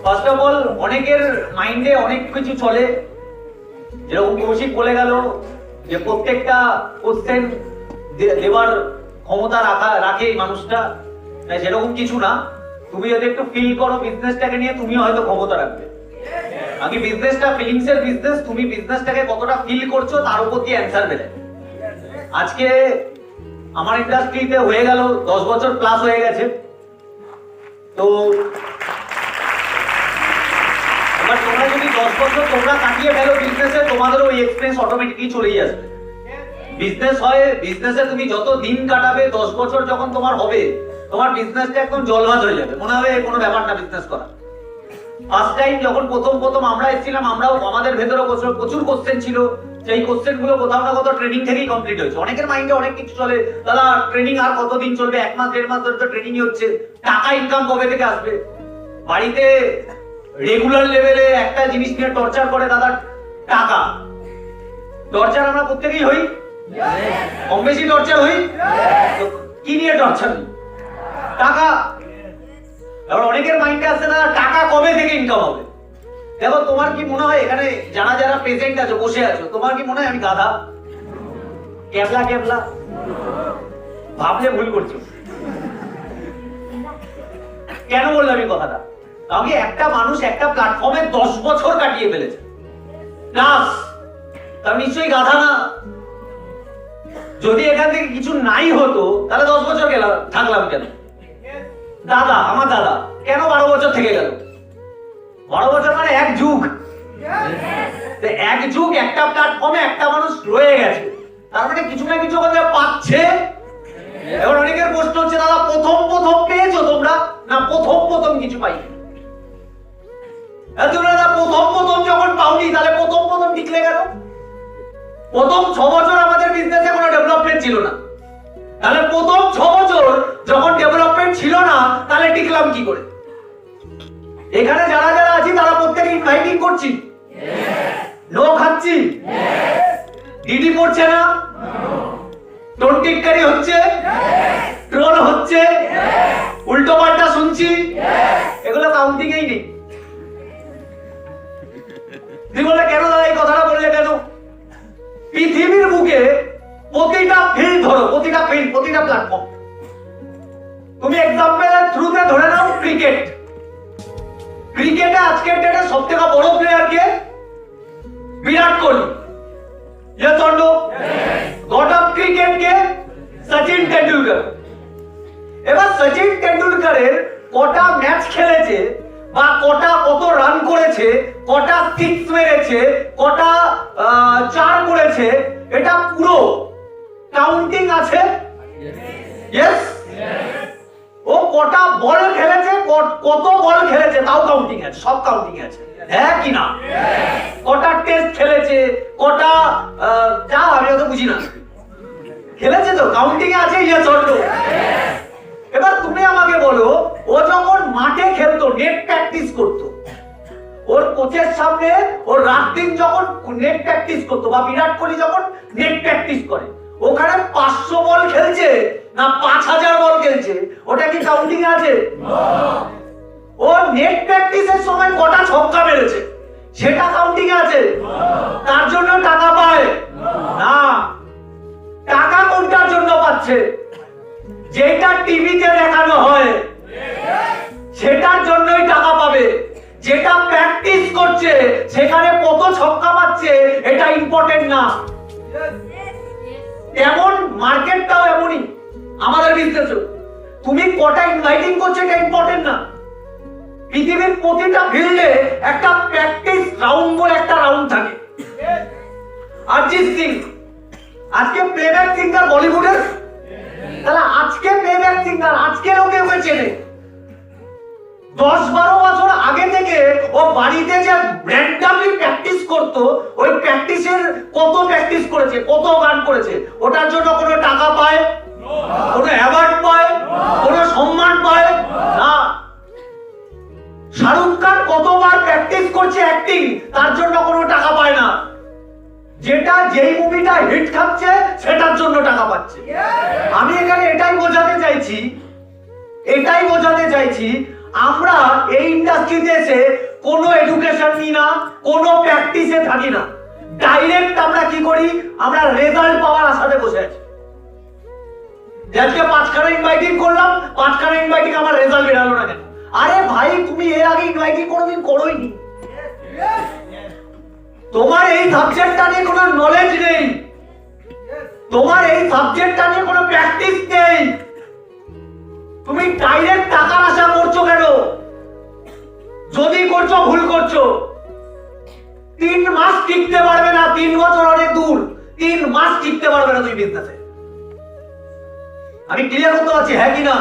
First of all অনেকের মাইন্ডে অনেক কিছু চলে, যেরকম কৌশিক বলে গেল যে প্রত্যেকটা কোশ্চেন দেওয়ার ক্ষমতা রাখে এই মানুষটা, সেরকম কিছু না। তুমি যদি একটু ফিল করো বিজনেসটাকে নিয়ে, তুমিও হয়তো ক্ষমতা রাখবে। আমি বিজনেসটা ফিলিংসের বিজনেস, তুমি বিজনেসটাকে কতটা ফিল করছো তার উপর দিয়ে অ্যান্সার পেলে। আজকে আমার ইন্ডাস্ট্রিতে হয়ে গেল 10 বছর প্লাস হয়ে গেছে। তো এবার তোমরা যদি 10 বছর তোমরা কাটিয়ে ফেলো বিজনেসে, তোমাদেরও ওই এক্সপেরিয়েন্স অটোমেটিকলি চলেই আসবে। বিজনেস হয়, বিজনেসে তুমি যত দিন কাটাবে, 10 বছর যখন তোমার হবে, তোমার বিজনেসটা একদম জলভাত হয়ে যাবে, মনে হবে কোনো ব্যাপার না বিজনেস করা। ফার্স্ট টাইম যখন প্রথম আমরা এসেছিলাম, আমরাও আমাদের ভেতরে প্রচুর কোশ্চেন ছিল। সেই কোশ্চেন গুলো কোথাও না কোথাও ট্রেনিং থেকেই কমপ্লিট হয়েছে। অনেকের মাইন্ডে অনেক কিছু চলে, দাদা ট্রেনিং আর কতদিন চলবে, 1 মাস 1.5 মাস ধরে তো ট্রেনিংই হচ্ছে, টাকা ইনকাম কবে থেকে আসবে? বাড়িতে রেগুলার লেভেলে একটা জিনিস নিয়ে টর্চার করে, দাদা টাকা। টর্চার আমরা প্রত্যেকেই হই, কম বেশি টর্চার হই। কি নিয়ে টর্চার? টাকা। এবার অনেকের মাইন্ডে আসছে, দাদা টাকা কবে থেকে ইনকাম হবে? দেখো, তোমার কি মনে হয় এখানে যারা যারা প্রেজেন্ট আছো, বসে আছো, তোমার কি মনে হয় আমি গাধা, ক্যাবলা? ভাবলে ভুল করছো। কেন বললাম এই কথাটা? কারণ একটা মানুষ একটা প্ল্যাটফর্মে 10 বছর কাটিয়ে ফেলেছে প্লাস, তার নিশ্চয়ই গাধা না। যদি এখান থেকে কিছু নাই হতো তাহলে 10 বছর থাকলাম কেন? দাদা, আমার দাদা কেন 12 বছর থেকে গেল? 12 বছর মানে 1 যুগ। 1 যুগ একটা প্ল্যাটফর্মে একটা মানুষ রয়ে গেছে, তার মানে কিছু না কিছু কথা পাচ্ছে। এবার অনেকের প্রশ্ন হচ্ছে, দাদা প্রথম পেয়েছো তোমরা, না প্রথম কিছু পাই? দাদা প্রথম যখন পাওনি, তাহলে প্রথম টিকলে গেল। প্রথম 6 বছর আমাদের বিজনেসে কোনো ডেভেলপমেন্ট ছিল না, তাহলে প্রথম 6 বছর যখন ডেভেলপমেন্ট ছিল না, তাহলে টিকলাম কি করে? এখানে যারা যারা আছি তারা প্রত্যেকে ইনভাইটিং করছি, নো খাচ্ছি, ডিডি পড়ছে না, টোন টিটকারি হচ্ছে, ট্রোল হচ্ছে, উল্টো পাল্টা শুনছি, এগুলো কাউন্টিং এই নেই। তুই বলে কেন দাদা এই কথাটা বললে কেন? পৃথিবীর বুকে প্রতিটা ফিল্ড ধরো, প্রতিটা প্ল্যাটফর্ম, তুমি এক্সাম্পলের থ্রুতে ধরে নাও ক্রিকেটে আজকের ডেটে সবথেকে বড় প্লেয়ার কে? Virat Kohli. God of cricket কে? সচিন টেন্ডুলকার। এবার সচিন টেন্ডুলকারের কটা ম্যাচ খেলেছে, বা কত রান করেছে, কটা সিক্স মেরেছে, কটা 4 করেছে, এটা পুরো কাউন্টিং আছে। ইয়েস। ও কটা বল খেলেছে, কত বল খেলেছে, তাও কাউন্টিং আছে, সব কাউন্টিং আছে, হ্যাঁ কি না? কটা টেস্ট খেলেছে, কটা যা আমি অত বুঝি না, খেলেছে তো কাউন্টিং আছে। Yes or no? এবার তুমি আমাকে বলো, ও যখন মাঠে খেলতো, নেট প্র্যাকটিস করতো, ওর কোচের সামনে ওর রাত দিন যখন নেট প্র্যাকটিস করতো, বা বিরাট কোহলি যখন নেট প্র্যাকটিস করে, ওখানে 500 বল খেলছে না 5000 বল খেলছে, ওটা কি কাউন্টিং আছে? ও নেট প্র্যাকটিসের সময় কটা ছক্কা মেরেছে, সেটা কাউন্টিং আছে? তার জন্য টাকা পায় না। টাকা কোনটার জন্য পাচ্ছে? যেটা টিভিতে দেখানো হয় সেটার জন্যই টাকা পাবে। যেটা প্র্যাকটিস করছে সেখানে কত ছক্কা পাচ্ছে এটা ইম্পর্টেন্ট না। এমন মার্কেটটাও এমনই, আমাদের বিজনেসে তুমি কটা ইনভাইটিং করছো এটা ইম্পর্টেন্ট না। পৃথিবীর প্রতিটা ফিল্ডে একটা প্র্যাকটিস রাউন্ড বলে একটা রাউন্ড থাকে। অরিজিৎ সিং আজকে প্লেব্যাক সিঙ্গার বলিউডের, তাহলে আজকে প্লেব্যাক সিঙ্গার, আজকে লোকে ওকে চেনে। 10-12 বছর আগে থেকে ও বাড়িতে যে র্যান্ডমলি প্র্যাকটিস করতো, ওই প্র্যাকটিসের কত প্র্যাকটিস করেছে, কত গান করেছে, ওটার জন্য কোনো টাকা পায়, কোনো অ্যাওয়ার্ড পায়, কোনো সম্মান পায় না। শাহরুখ খান কতবার প্র্যাকটিস করছে অ্যাক্টিং, তার জন্য কোনো টাকা পায় না। যেটা যেই মুভিটা হিট খাচ্ছে সেটার জন্য টাকা পাচ্ছে। আমি এখানে এটাই বোঝাতে চাইছি আমরা এই ইন্ডাস্ট্রিতে এসে কোনো এডুকেশন নিই না, কোনো প্র্যাকটিসে থাকি না, ডাইরেক্ট আমরা কি করি, আমরা রেজাল্ট পাওয়ার আশাতে বসে আছি। আজকে 5খানা ইনভাইটিং করলাম, 5খানা ইনভাইটিং আমার রেজাল্ট বেরালো না কেন? আরে ভাই, তুমি এর আগে ইনভাইটিং কোনোদিন করোইনি, তোমার এই সাবজেক্টটা নিয়ে কোনো নলেজ নেই, তোমার এই সাবজেক্টটা নিয়ে কোনো প্র্যাকটিস নেই, তুমি ডাইরেক্ট টাকার আশা করছো কেন? যদি করছো ভুল করছো। 3 মাস টিকতে পারবে না, 3 বছর অনেক দূর, 3 মাস টিকতে পারবে না তুমি বিজনেসে। আমি ক্লিয়ার করতে পারছি, হ্যাঁ কি না?